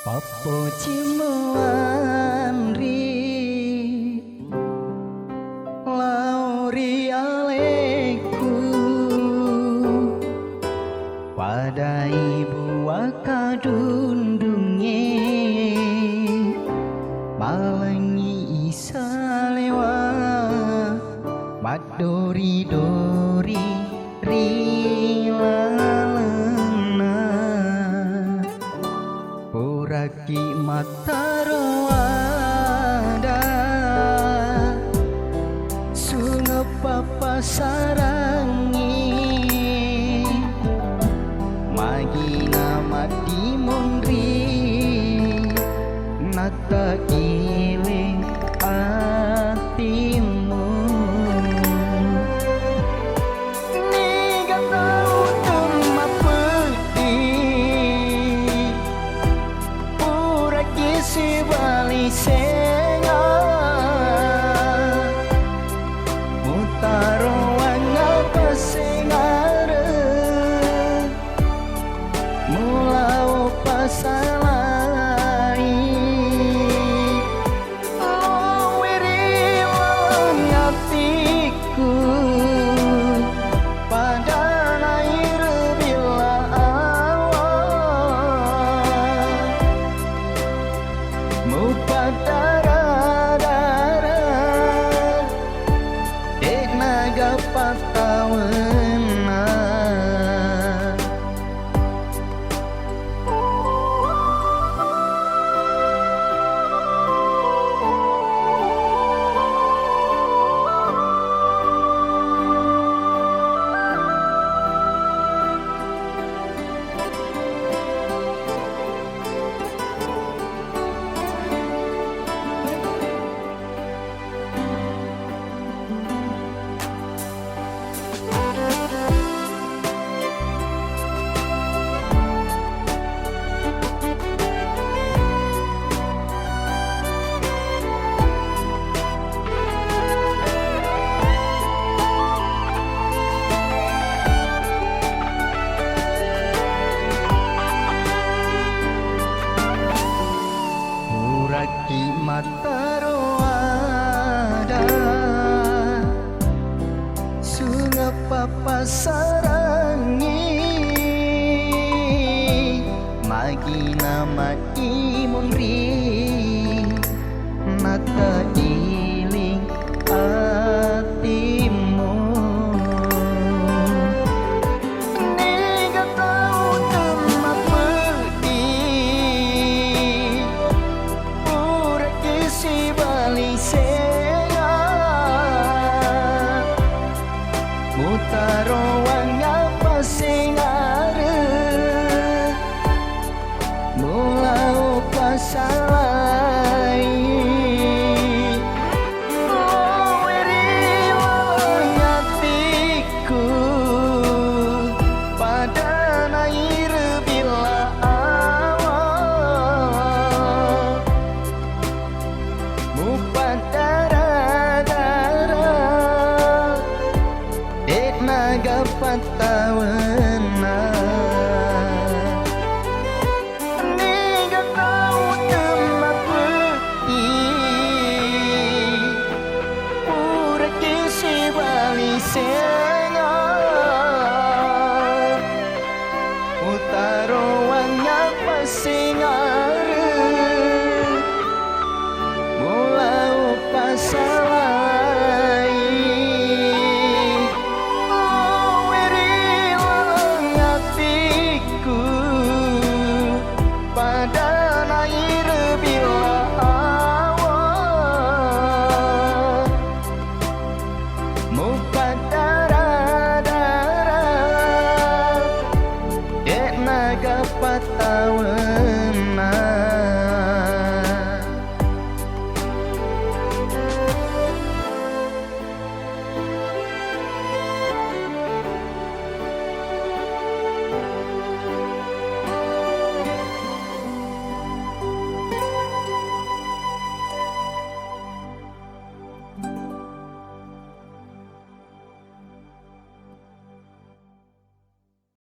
Papo cimelandri lauri aleku pada ibu wakadundunge malangi isalewa madori-dori rilalena Puraki mataroada sunga papa sarangi magina mati mundri nata giling atimu si bali senga mutaro wanga pasengare mulau pasalai wiri wangatiku pada air bila mupadara-dara dek naga patawena Puraki mataroada sunga papa sarangi magina mati mundri nata giling atimu nega tahu tempat pergi si bali senga mutaro wanga pasengare mulau pasalai wiri wangatiku pada air bila mupadara-dara dek naga patawena nega tahu tempat pergi puraki si bali senga utaro wanga pasengare pasalai wiri wangatiku pada air bila awal mupadara-dara dek naga patawena